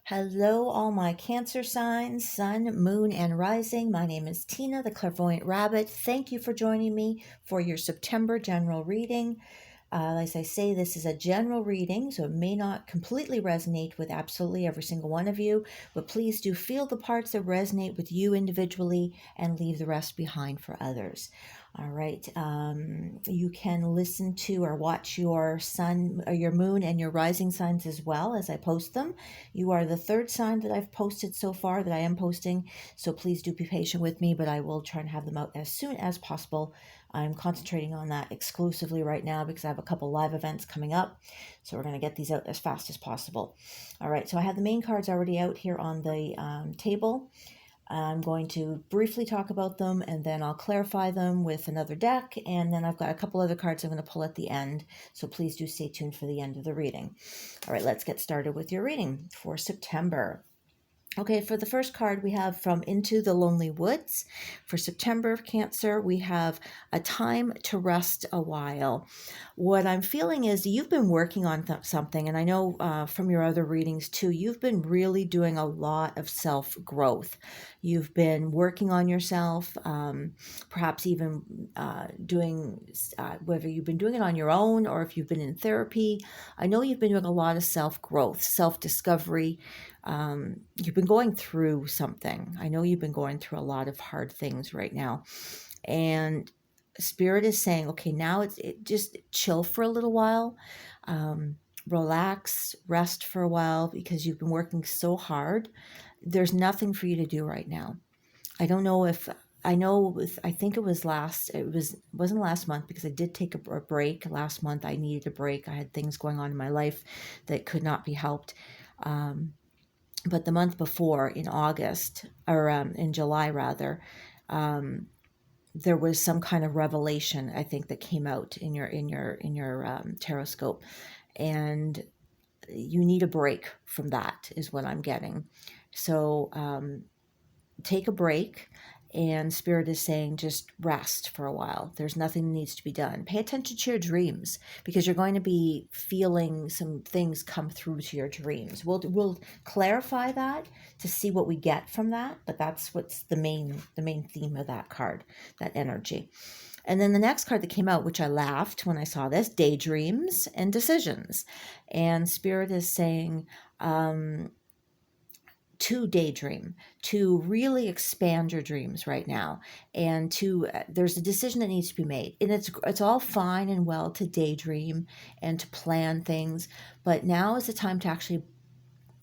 Hello, all my Cancer signs, Sun, Moon, and Rising. My name is Tina, the Clairvoyant Rabbit. Thank you for joining me for your September general reading. As I say, this is a general reading, so it may not completely resonate with absolutely every single one of you, but please do feel the parts that resonate with you individually and leave the rest behind for others. All right. You can listen to or watch your sun, or your moon, and your rising signs as well as I post them. You are the third sign that I've posted so far that I am posting, so please do be patient with me, but I will try and have them out as soon as possible. I'm concentrating on that exclusively right now because I have a couple live events coming up. So we're going to get these out as fast as possible. All right, so I have the main cards already out here on the table. I'm going to briefly talk about them and then I'll clarify them with another deck. And then I've got a couple other cards I'm going to pull at the end. So please do stay tuned for the end of the reading. All right, let's get started with your reading for September. Okay, for the first card, we have from Into the Lonely Woods. For September, Cancer, we have a time to rest a while. What I'm feeling is you've been working on something, and I know from your other readings too, you've been really doing a lot of self-growth. You've been working on yourself, perhaps even doing, whether you've been doing it on your own or if you've been in therapy. I know you've been doing a lot of self-growth, self-discovery. You've been going through something. I know you've been going through a lot of hard things right now. And Spirit is saying, okay, now just chill for a little while. Relax, rest for a while because you've been working so hard. There's nothing for you to do right now. I don't know if I know. I think it was wasn't last month because I did take a break last month. I needed a break. I had things going on in my life that could not be helped. But the month before, in August, or in July rather, there was some kind of revelation, I think, that came out in your tarot scope, and you need a break from that, is what I'm getting. So take a break, and Spirit is saying just rest for a while. There's nothing that needs to be done. Pay attention to your dreams because you're going to be feeling some things come through to your dreams. We'll clarify that to see what we get from that, but that's what's the main theme of that card, that energy. And then the next card that came out, which I laughed when I saw this, daydreams and decisions. And Spirit is saying, to daydream, to really expand your dreams right now, and to there's a decision that needs to be made, and it's all fine and well to daydream and to plan things, but now is the time to actually,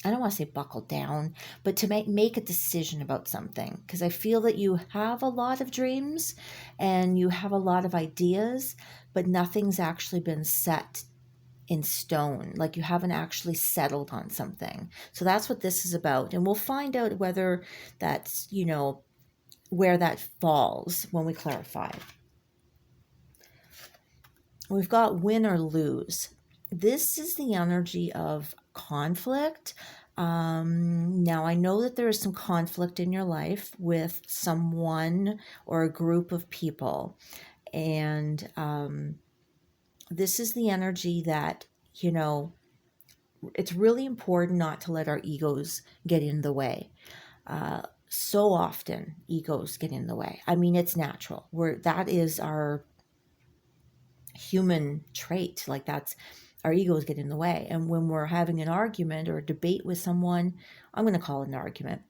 I don't want to say buckle down, but to make a decision about something, because I feel that you have a lot of dreams and you have a lot of ideas, but nothing's actually been set in stone, like you haven't actually settled on something. So that's what this is about, and we'll find out whether that's, where that falls when we clarify. We've got win or lose. This is the energy of conflict. Now I know that there is some conflict in your life with someone or a group of people, and this is the energy that, it's really important not to let our egos get in the way. So often egos get in the way. I mean, it's natural. That is our human trait. Like, that's our egos get in the way. And when we're having an argument or a debate with someone, I'm going to call it an argument.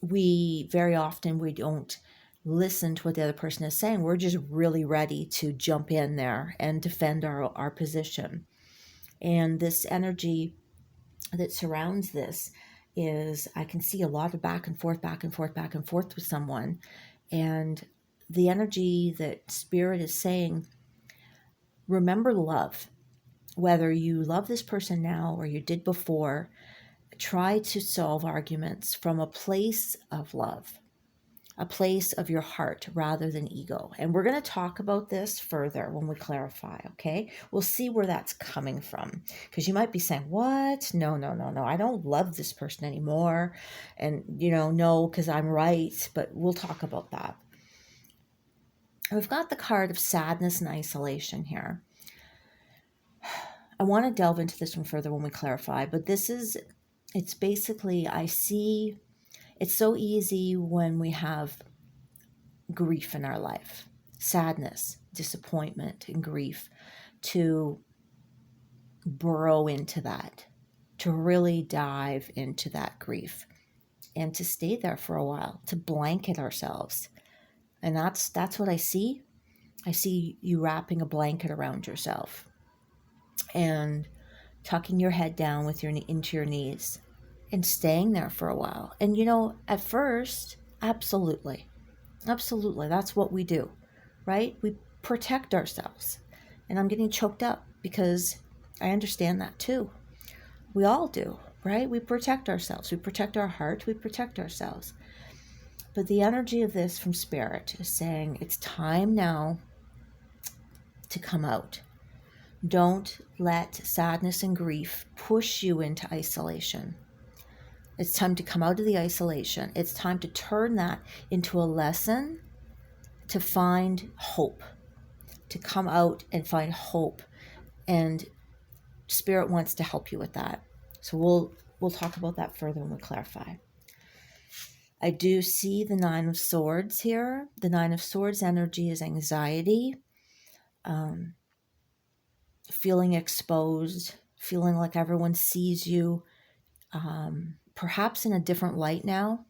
We very often, we don't listen to what the other person is saying. We're just really ready to jump in there and defend our position. And this energy that surrounds this is, I can see a lot of back and forth, back and forth, back and forth with someone. And the energy that Spirit is saying, remember love. Whether you love this person now or you did before, try to solve arguments from a place of love, a place of your heart rather than ego. And we're going to talk about this further when we clarify, okay? We'll see where that's coming from, because you might be saying, what? No, I don't love this person anymore. And, no, because I'm right, but we'll talk about that. We've got the card of sadness and isolation here. I want to delve into this one further when we clarify, but it's basically, I see, it's so easy when we have grief in our life, sadness, disappointment, and grief, to burrow into that, to really dive into that grief and to stay there for a while, to blanket ourselves. And that's what I see. I see you wrapping a blanket around yourself and tucking your head down with into your knees and staying there for a while. And at first, absolutely, that's what we do, right? We protect ourselves. And I'm getting choked up because I understand that too. We all do, right? We protect ourselves. We protect our heart. We protect ourselves. But the energy of this from Spirit is saying it's time now to come out. Don't let sadness and grief push you into isolation. It's time to come out of the isolation. It's time to turn that into a lesson to find hope, to come out and find hope. And Spirit wants to help you with that. So we'll talk about that further when we clarify. I do see the Nine of Swords here. The Nine of Swords energy is anxiety, feeling exposed, feeling like everyone sees you, perhaps in a different light now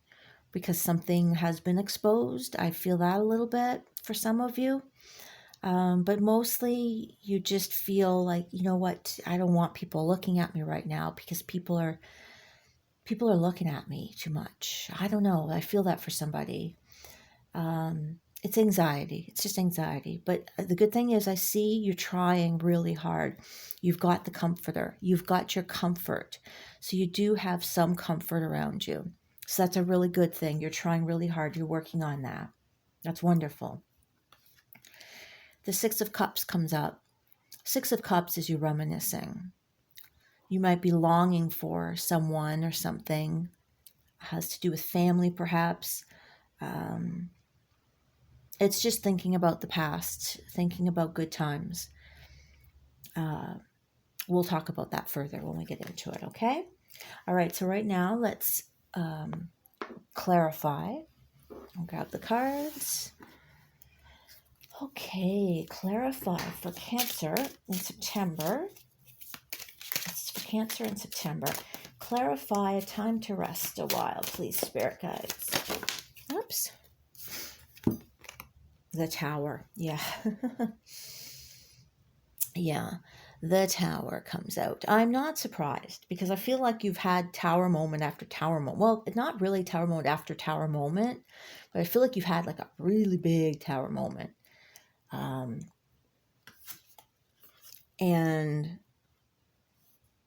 because something has been exposed. I feel that a little bit for some of you. But mostly you just feel like, you know what, I don't want people looking at me right now because people are looking at me too much. I don't know. I feel that for somebody. It's anxiety. It's just anxiety. But the good thing is I see you're trying really hard. You've got the comforter. You've got your comfort. So you do have some comfort around you. So that's a really good thing. You're trying really hard. You're working on that. That's wonderful. The Six of Cups comes up. Six of Cups is you reminiscing. You might be longing for someone or something. It has to do with family, perhaps. It's just thinking about the past, thinking about good times. We'll talk about that further when we get into it, okay? All right, so right now let's clarify. I'll grab the cards. Okay, clarify for Cancer in September. It's for Cancer in September. Clarify a time to rest a while, please, Spirit guides. Oops. The Tower. Yeah. Yeah. The Tower comes out. I'm not surprised because I feel like you've had Tower moment after Tower moment. Well, it's not really Tower moment after Tower moment, but I feel like you've had like a really big Tower moment. And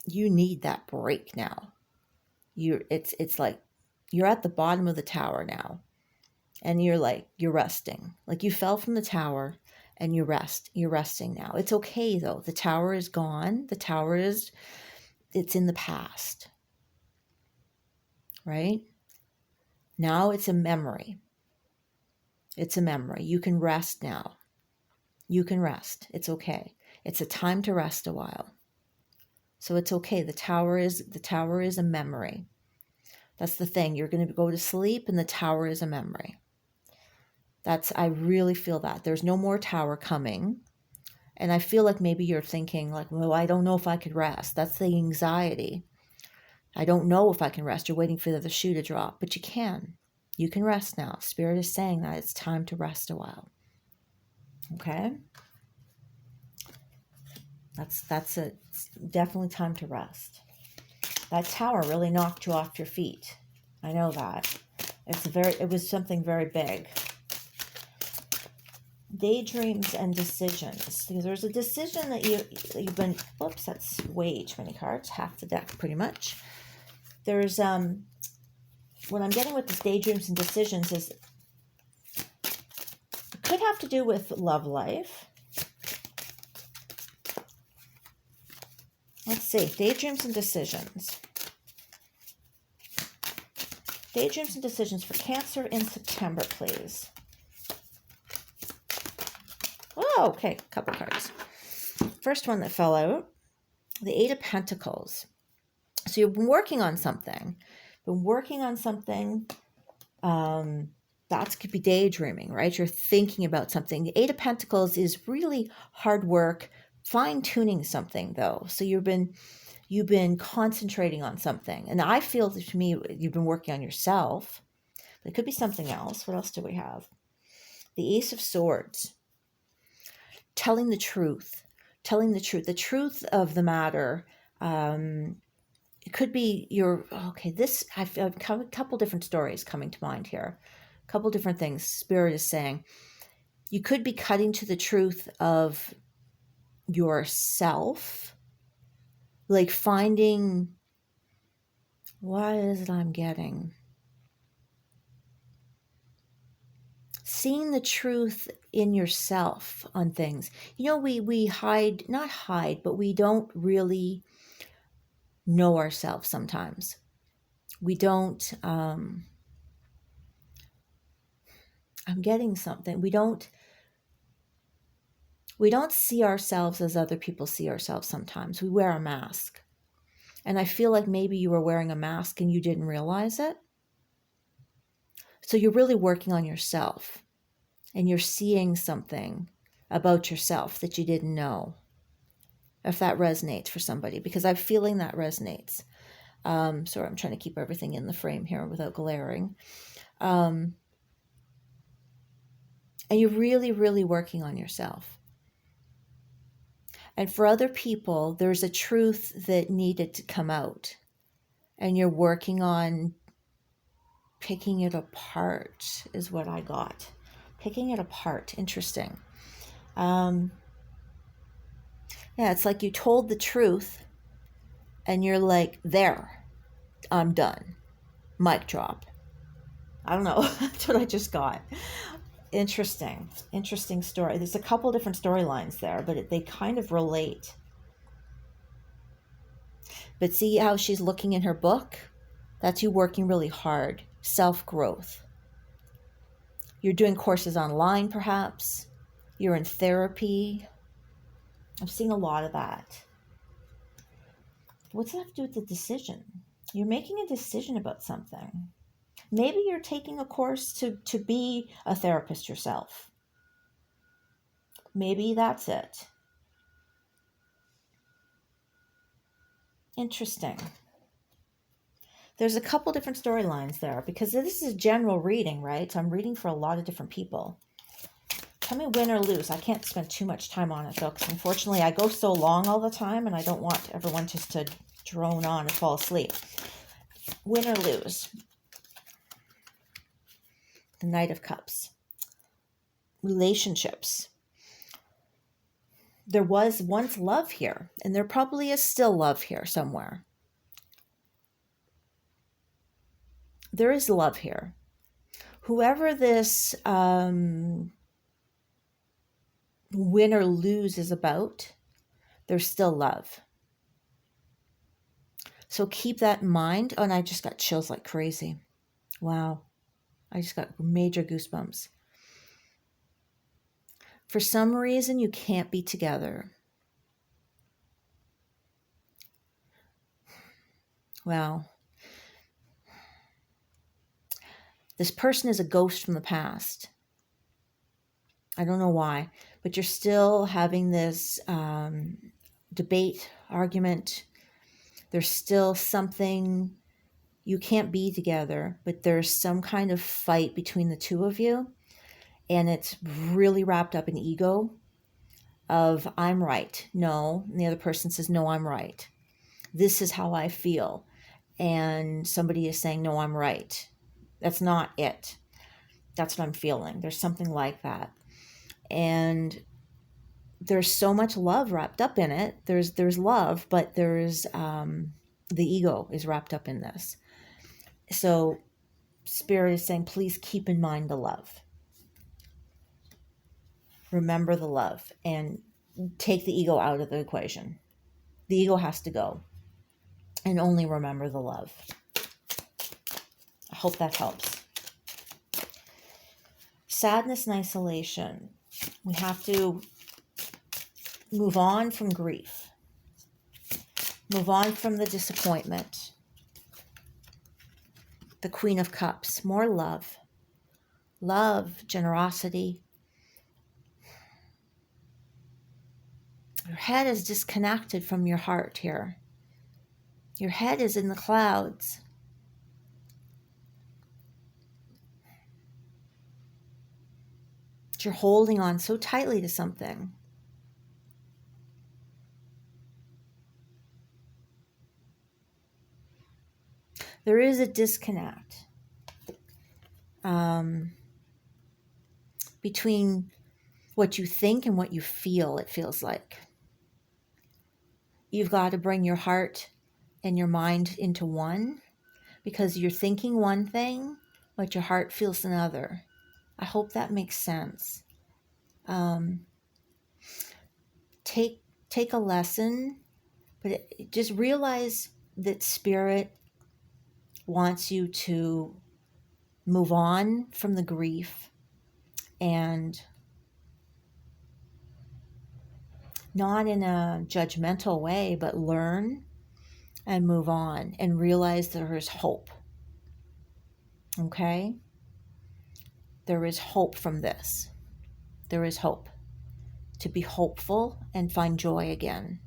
you need that break now. It's like you're at the bottom of the tower now, and you're resting. Like you fell from the tower and you're resting now. It's okay though. The tower is gone. It's in the past. Right? Now it's a memory. It's a memory. You can rest now. You can rest. It's okay. It's a time to rest a while. So it's okay. The tower is a memory. That's the thing. You're going to go to sleep and the tower is a memory. I really feel that. There's no more tower coming. And I feel like maybe you're thinking like, well, I don't know if I could rest. That's the anxiety. I don't know if I can rest. You're waiting for the shoe to drop, but you can. You can rest now. Spirit is saying that it's time to rest a while. Okay? That's it's definitely time to rest. That tower really knocked you off your feet. I know that. It was something very big. Daydreams and decisions. There's a decision that you've been, whoops, that's way too many cards, half the deck pretty much. There's, what I'm getting with this daydreams and decisions is, it could have to do with love life. Let's see, daydreams and decisions. Daydreams and decisions for Cancer in September, please. Oh, okay, couple cards. First one that fell out The Eight of Pentacles. So you've been working on something. That could be daydreaming, right? You're thinking about something. The Eight of Pentacles is really hard work, fine-tuning something though. So you've been concentrating on something. And I feel that to me, you've been working on yourself. But it could be something else. What else do we have? The Ace of Swords. Telling the truth. The truth of the matter. It could be I've a couple different stories coming to mind here. A couple different things Spirit is saying. You could be cutting to the truth of yourself, like finding, what is it I'm getting? Seeing the truth in yourself on things. We hide, not hide, but we don't really know ourselves sometimes. We don't, I'm getting something. We don't see ourselves as other people see ourselves sometimes. We wear a mask. And I feel like maybe you were wearing a mask and you didn't realize it. So you're really working on yourself and you're seeing something about yourself that you didn't know. If that resonates for somebody, because I'm feeling that resonates. Sorry, I'm trying to keep everything in the frame here without glaring. And you're really, really working on yourself. And for other people, there's a truth that needed to come out. And you're working on picking it apart, is what I got. Picking it apart. Interesting. Yeah, it's like you told the truth and you're like, there, I'm done. Mic drop. I don't know. That's what I just got. Interesting story. There's a couple different storylines there, but they kind of relate. But see how she's looking in her book? That's you working really hard. Self-growth. You're doing courses online, perhaps. You're in therapy. I'm seeing a lot of that. What's that have to do with the decision? You're making a decision about something. Maybe you're taking a course to be a therapist yourself. Maybe that's it. Interesting. There's a couple different storylines there because this is a general reading, right? So I'm reading for a lot of different people. Tell me win or lose. I can't spend too much time on it though, because unfortunately I go so long all the time and I don't want everyone just to drone on and fall asleep. Win or lose. The Knight of Cups. Relationships. There was once love here, and there probably is still love here somewhere. There is love here. Whoever this win or lose is about, there's still love. So keep that in mind. Oh, and I just got chills like crazy. Wow. I just got major goosebumps. For some reason, you can't be together. Wow. This person is a ghost from the past. I don't know why, but you're still having this debate, argument. There's still something, you can't be together, but there's some kind of fight between the two of you. And it's really wrapped up in ego of I'm right. No. And the other person says, no, I'm right. This is how I feel. And somebody is saying, no, I'm right. That's not it. That's what I'm feeling. There's something like that. And there's so much love wrapped up in it. There's love, but there's the ego is wrapped up in this. So Spirit is saying, please keep in mind the love. Remember the love and take the ego out of the equation. The ego has to go and only remember the love. I hope that helps. Sadness and isolation. We have to move on from grief. Move on from the disappointment. The Queen of Cups, more love. Love, generosity. Your head is disconnected from your heart here. Your head is in the clouds. You're holding on so tightly to something. There is a disconnect between what you think and what you feel, it feels like. You've got to bring your heart and your mind into one, because you're thinking one thing, but your heart feels another. I hope that makes sense. Take a lesson, but just realize that Spirit wants you to move on from the grief and not in a judgmental way, but learn and move on and realize there is hope. Okay? There is hope from this. There is hope. To be hopeful and find joy again.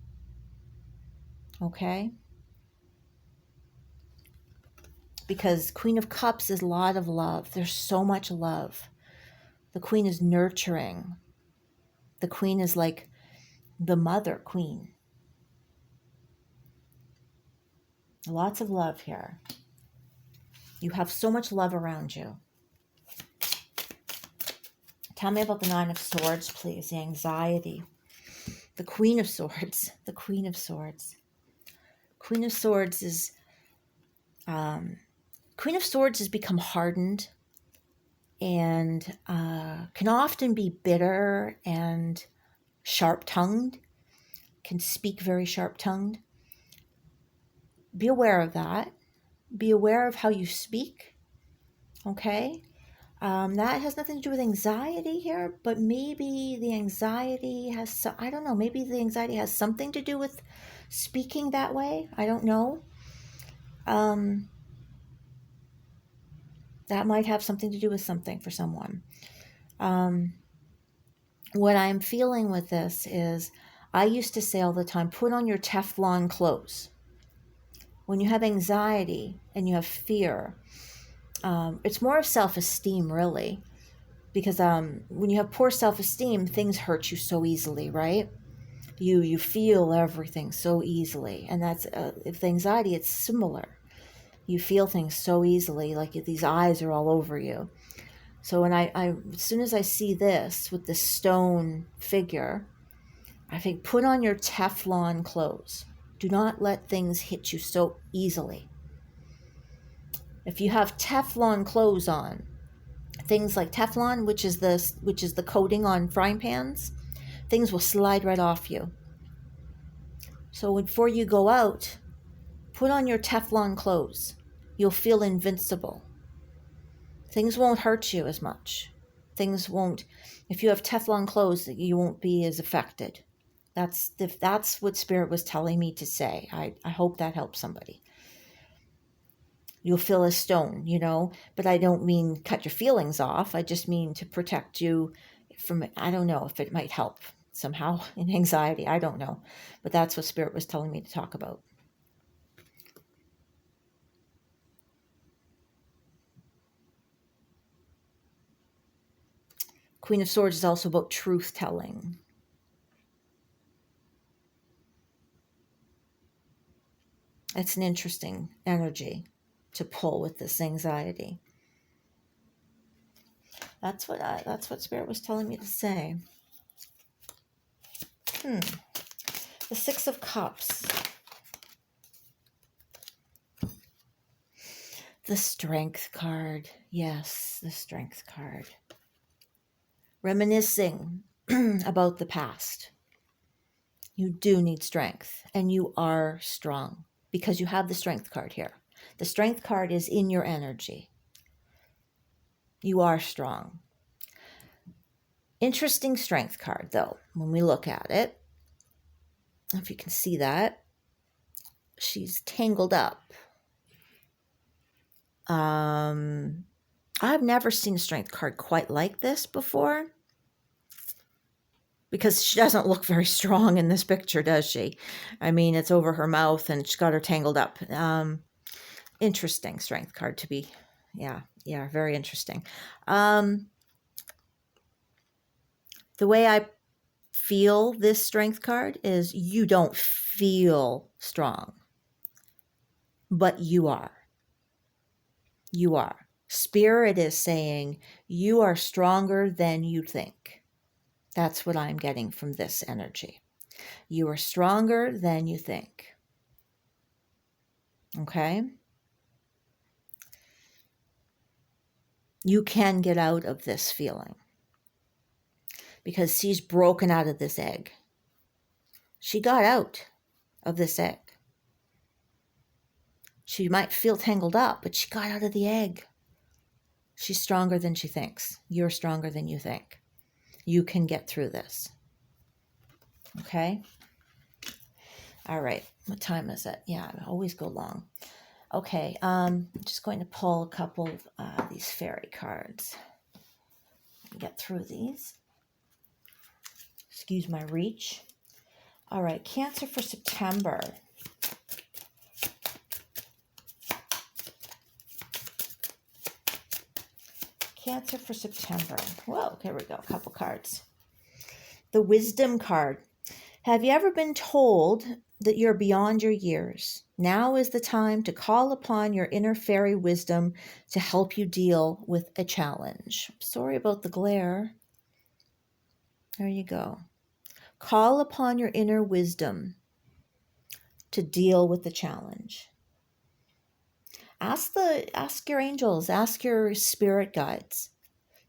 Okay? Because Queen of Cups is a lot of love. There's so much love. The Queen is nurturing. The Queen is like the mother queen. Lots of love here. You have so much love around you. Tell me about the Nine of Swords, please. The anxiety. The Queen of Swords. The Queen of Swords. Queen of Swords is... Queen of Swords has become hardened and can often be bitter and sharp-tongued. Can speak very sharp-tongued. Be aware of that. Be aware of how you speak. Okay? That has nothing to do with anxiety here, but maybe the anxiety has, I don't know, maybe the anxiety has something to do with speaking that way. I don't know. That might have something to do with something for someone. What I'm feeling with this is, I used to say all the time, put on your Teflon clothes. When you have anxiety and you have fear, it's more of self-esteem, really. Because when you have poor self-esteem, things hurt you so easily, right? You feel everything so easily. And that's, if the anxiety, it's similar. You feel things so easily, like these eyes are all over you. So when I as soon as I see this with this stone figure, I think, put on your Teflon clothes. Do not let things hit you so easily. If you have Teflon clothes on, things like Teflon, which is the coating on frying pans, things will slide right off you. So before you go out, put on your Teflon clothes. You'll feel invincible. Things won't hurt you as much. Things won't, if you have Teflon clothes, you won't be as affected. That's what Spirit was telling me to say. I hope that helps somebody. You'll feel a stone, but I don't mean cut your feelings off. I just mean to protect you from, I don't know if it might help somehow in anxiety. I don't know. But that's what Spirit was telling me to talk about. Queen of Swords is also about truth-telling. It's an interesting energy to pull with this anxiety. That's what Spirit was telling me to say. The Six of Cups. The Strength card. Yes, the Strength card. Reminiscing about the past. You do need strength, and you are strong because you have the Strength card here. The Strength card is in your energy. You are strong. Interesting Strength card, though, when we look at it. If you can see that. She's tangled up. I've never seen a strength card quite like this before, because she doesn't look very strong in this picture, does she? I mean, it's over her mouth and she's got her tangled up. Interesting strength card to be. Yeah, very interesting. The way I feel this strength card is you don't feel strong, but you are. You are. Spirit is saying you are stronger than you think. That's what I'm getting from this energy. You are stronger than you think. Okay? You can get out of this feeling because she's broken out of this egg. She got out of this egg. She might feel tangled up, but she got out of the egg. She's stronger than she thinks. You're stronger than you think. You can get through this. Okay? All right. What time is it? Yeah, I always go long. Okay. I'm just going to pull a couple of these fairy cards. Get through these. Excuse my reach. All right. Cancer for September. Cancer for September. Whoa, here we go. A couple cards. The Wisdom card. Have you ever been told that you're beyond your years? Now is the time to call upon your inner fairy wisdom to help you deal with a challenge. Sorry about the glare. There you go. Call upon your inner wisdom to deal with the challenge. Ask your angels, ask your spirit guides.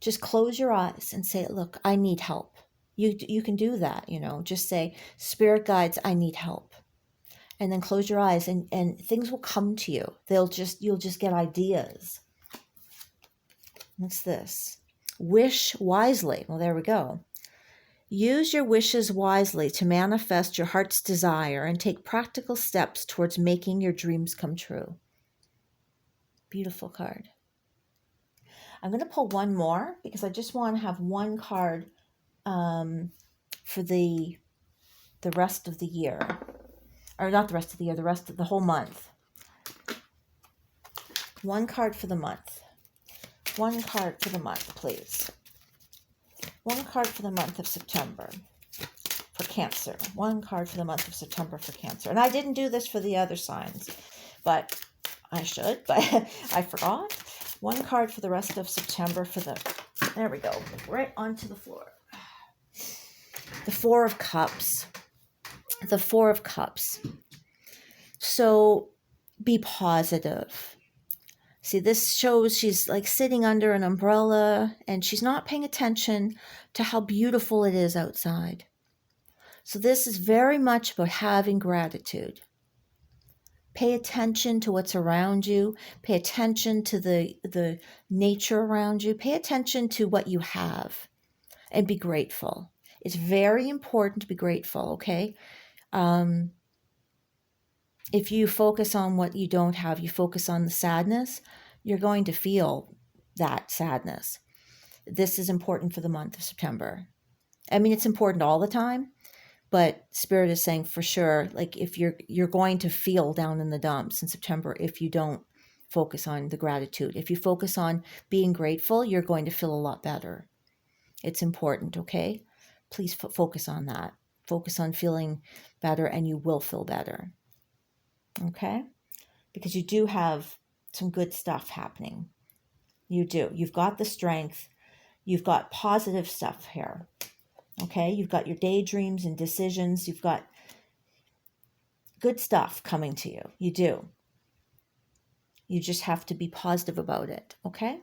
Just close your eyes and say, look, I need help. You can do that, just say, spirit guides, I need help. And then close your eyes and things will come to you. You'll just get ideas. What's this? Wish wisely. Well, there we go. Use your wishes wisely to manifest your heart's desire and take practical steps towards making your dreams come true. Beautiful card. I'm going to pull one more because I just want to have one card for the rest of the year. Or not the rest of the year, the rest of the whole month. One card for the month. One card for the month, please. One card for the month of September for Cancer. One card for the month of September for Cancer. And I didn't do this for the other signs, but I should, but I forgot. One card for the rest of September for there we go, right onto the floor. The Four of Cups. The Four of Cups. So be positive. See, this shows she's like sitting under an umbrella and she's not paying attention to how beautiful it is outside. So this is very much about having gratitude. Pay attention to what's around you. Pay attention to the nature around you. Pay attention to what you have and be grateful. It's very important to be grateful, okay? If you focus on what you don't have, you focus on the sadness, you're going to feel that sadness. This is important for the month of September. I mean, it's important all the time, but Spirit is saying for sure, like if you're going to feel down in the dumps in September if you don't focus on the gratitude. If you focus on being grateful, you're going to feel a lot better. It's important, okay? Please focus on that. Focus on feeling better and you will feel better. Okay? Because you do have some good stuff happening. You do. You've got the strength. You've got positive stuff here. Okay? You've got your daydreams and decisions. You've got good stuff coming to you. You do. You just have to be positive about it. Okay?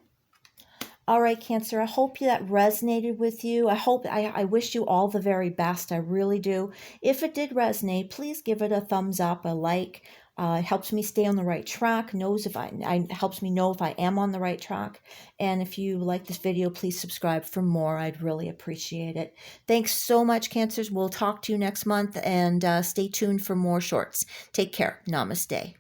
All right, Cancer, I hope that resonated with you. I wish you all the very best. I really do. If it did resonate, please give it a thumbs up, a like. It helps me stay on the right track, helps me know if I am on the right track. And if you like this video, please subscribe for more. I'd really appreciate it. Thanks so much, Cancers. We'll talk to you next month, and stay tuned for more shorts. Take care. Namaste.